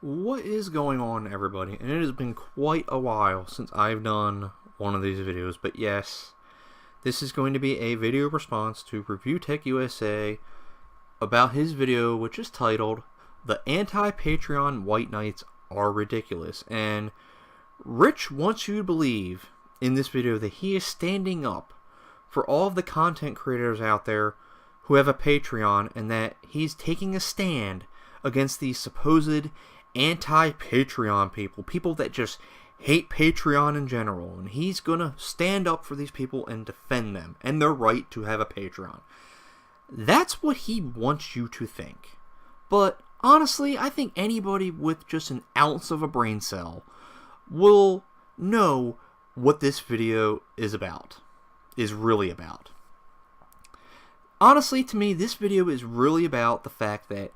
What is going on, everybody? And it has been quite a while since I've done one of these videos, but yes, this is going to be a video response to ReviewTechUSA about his video, which is titled, "The Anti-Patreon White Knights Are Ridiculous." And Rich wants you to believe in this video that he is standing up for all of the content creators out there who have a Patreon, and that he's taking a stand against these supposed anti-Patreon people that just hate Patreon in general, and he's gonna stand up for these people and defend them and their right to have a Patreon. That's what he wants you to think. But honestly, I think anybody with just an ounce of a brain cell will know what this video is really about. Honestly, to me, this video is really about the fact that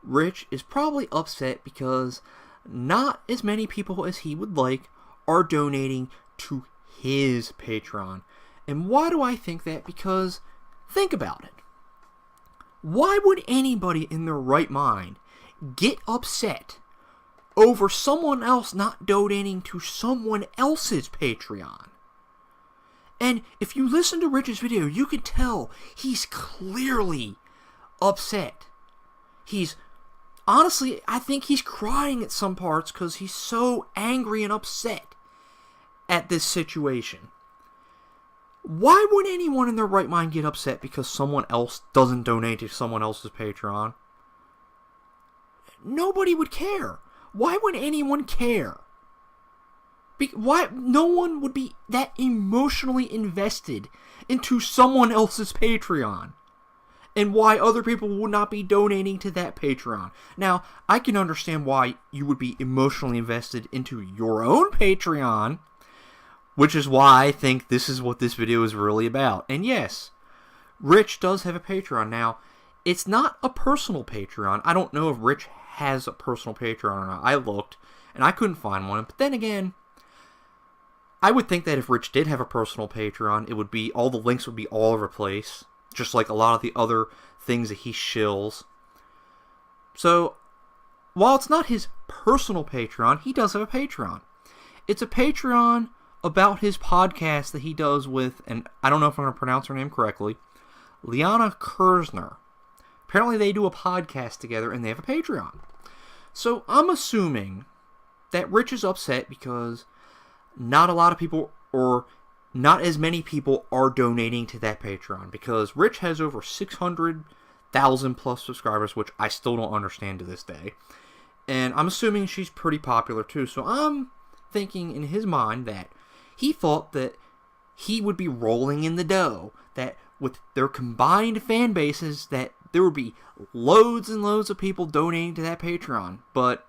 Rich is probably upset because not as many people as he would like are donating to his Patreon. And why do I think that? Because think about it. Why would anybody in their right mind get upset over someone else not donating to someone else's Patreon? And if you listen to Rich's video, you can tell he's clearly upset. Honestly, I think he's crying at some parts because he's so angry and upset at this situation. Why would anyone in their right mind get upset because someone else doesn't donate to someone else's Patreon? Nobody would care. Why would anyone care? Why no one would be that emotionally invested into someone else's Patreon? And why other people would not be donating to that Patreon. Now, I can understand why you would be emotionally invested into your own Patreon, which is why I think this is what this video is really about. And yes, Rich does have a Patreon. Now, it's not a personal Patreon. I don't know if Rich has a personal Patreon or not. I looked, and I couldn't find one. But then again, I would think that if Rich did have a personal Patreon, it would be, all the links would be all over the place, just like a lot of the other things that he shills. So, while it's not his personal Patreon, he does have a Patreon. It's a Patreon about his podcast that he does with, and I don't know if I'm going to pronounce her name correctly, Liana Kersner. Apparently they do a podcast together and they have a Patreon. So, I'm assuming that Rich is upset because not a lot of people, or not as many people, are donating to that Patreon, because Rich has over 600,000 plus subscribers, which I still don't understand to this day. And I'm assuming she's pretty popular too. So I'm thinking in his mind that he thought that he would be rolling in the dough, that with their combined fan bases, that there would be loads and loads of people donating to that Patreon. But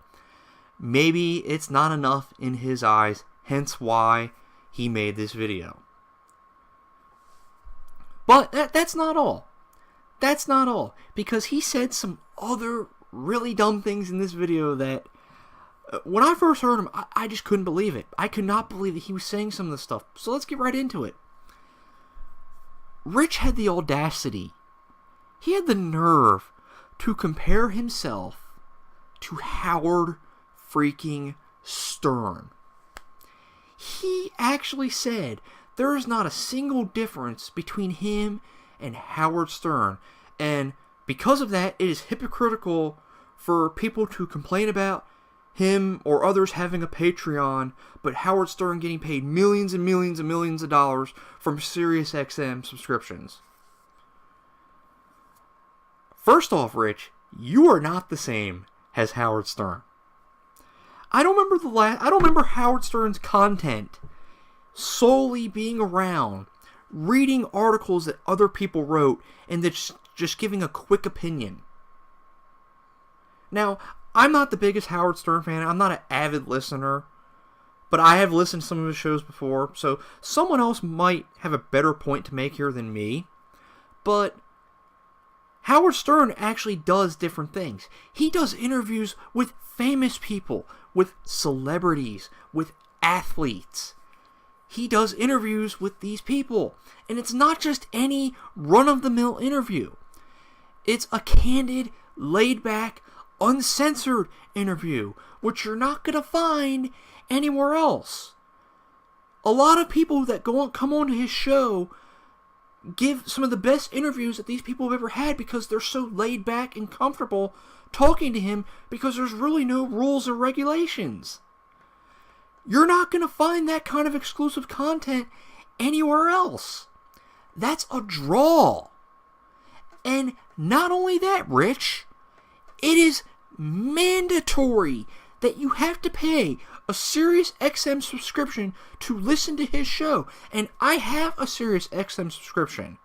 maybe it's not enough in his eyes, hence why he made this video. But that's not all. That's not all. Because he said some other really dumb things in this video that, when I first heard him, I just couldn't believe it. I could not believe that he was saying some of this stuff. So let's get right into it. Rich had the audacity, he had the nerve to compare himself to Howard freaking Stern. He actually said there is not a single difference between him and Howard Stern. And because of that, it is hypocritical for people to complain about him or others having a Patreon, but Howard Stern getting paid millions and millions and millions of dollars from SiriusXM subscriptions. First off, Rich, you are not the same as Howard Stern. I don't remember Howard Stern's content solely being around, reading articles that other people wrote, and just giving a quick opinion. Now, I'm not the biggest Howard Stern fan. I'm not an avid listener, but I have listened to some of his shows before, so someone else might have a better point to make here than me. But Howard Stern actually does different things. He does interviews with famous people, with celebrities, with athletes. He does interviews with these people. And it's not just any run-of-the-mill interview. It's a candid, laid-back, uncensored interview, which you're not going to find anywhere else. A lot of people that come on to his show give some of the best interviews that these people have ever had because they're so laid back and comfortable talking to him because there's really no rules or regulations. You're not going to find that kind of exclusive content anywhere else. That's a draw. And not only that, Rich, it is mandatory that you have to pay a SiriusXM subscription to listen to his show. And I have a SiriusXM subscription.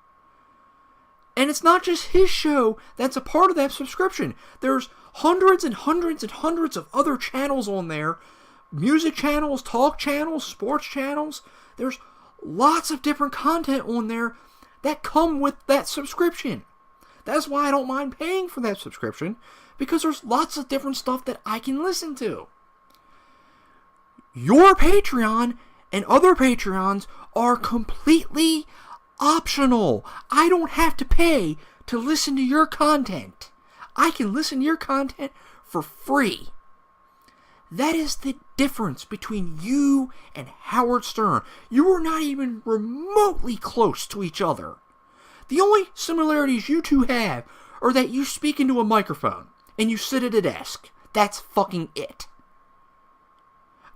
And it's not just his show that's a part of that subscription. There's hundreds and hundreds and hundreds of other channels on there. Music channels, talk channels, sports channels. There's lots of different content on there that come with that subscription. That's why I don't mind paying for that subscription, because there's lots of different stuff that I can listen to. Your Patreon and other Patreons are completely optional. I don't have to pay to listen to your content. I can listen to your content for free. That is the difference between you and Howard Stern. You are not even remotely close to each other. The only similarities you two have are that you speak into a microphone and you sit at a desk. That's fucking it.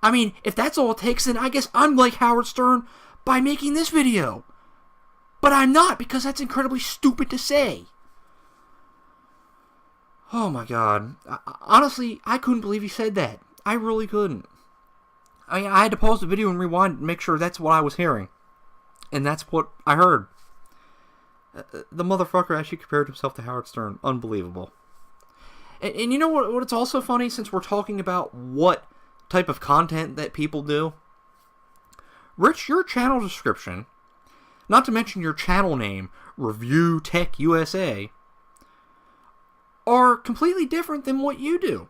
I mean, if that's all it takes, then I guess I'm like Howard Stern by making this video. But I'm not, because that's incredibly stupid to say. Oh my god. Honestly, I couldn't believe he said that. I really couldn't. I had to pause the video and rewind and make sure that's what I was hearing. And that's what I heard. The motherfucker actually compared himself to Howard Stern. Unbelievable. And you know what? It's also funny, since we're talking about what type of content that people do? Rich, your channel description, not to mention your channel name, ReviewTechUSA, are completely different than what you do.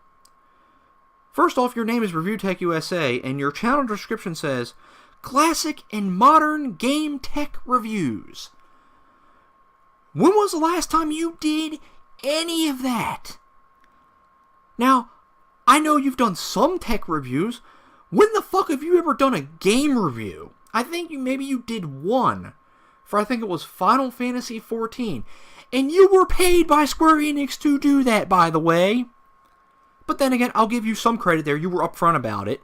First off, your name is ReviewTechUSA, and your channel description says, Classic and Modern Game Tech Reviews. When was the last time you did any of that? Now, I know you've done some tech reviews. When the fuck have you ever done a game review? I think maybe you did one, for I think it was Final Fantasy XIV. And you were paid by Square Enix to do that, by the way. But then again, I'll give you some credit there. You were upfront about it.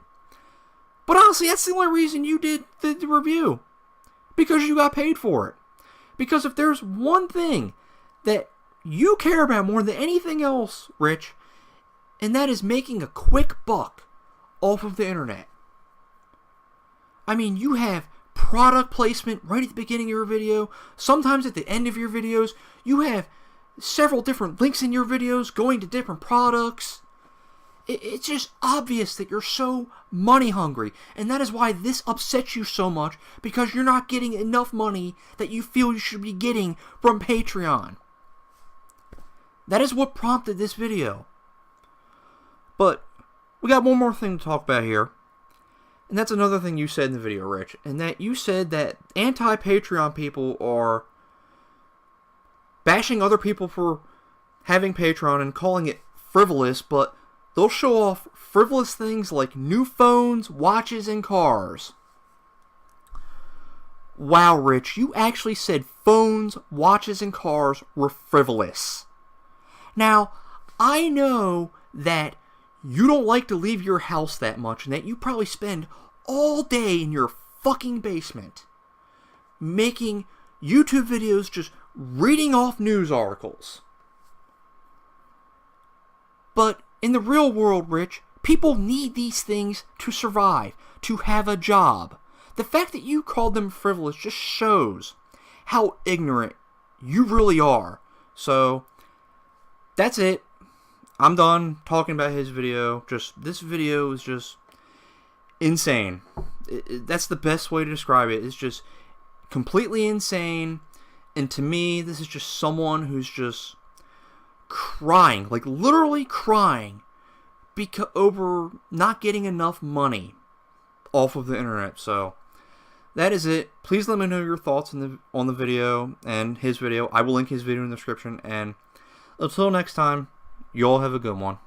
But honestly, that's the only reason you did the review. Because you got paid for it. Because if there's one thing that you care about more than anything else, Rich, and that is making a quick buck off of the internet. I mean, you have product placement right at the beginning of your video. Sometimes at the end of your videos. You have several different links in your videos going to different products. It's just obvious that you're so money hungry. And that is why this upsets you so much. Because you're not getting enough money that you feel you should be getting from Patreon. That is what prompted this video. But we got one more thing to talk about here. And that's another thing you said in the video, Rich. And that you said that anti-Patreon people are bashing other people for having Patreon and calling it frivolous, but they'll show off frivolous things like new phones, watches, and cars. Wow, Rich, you actually said phones, watches, and cars were frivolous. Now, I know that you don't like to leave your house that much, and that you probably spend all day in your fucking basement making YouTube videos just reading off news articles. But in the real world, Rich, people need these things to survive, to have a job. The fact that you called them frivolous just shows how ignorant you really are. So, that's it. I'm done talking about his video. This video is just insane. That's the best way to describe it. It's just completely insane. And to me, this is just someone who's just crying, like literally crying, over not getting enough money off of the internet. So that is it. Please let me know your thoughts on the video and his video. I will link his video in the description. And until next time, you all have a good one.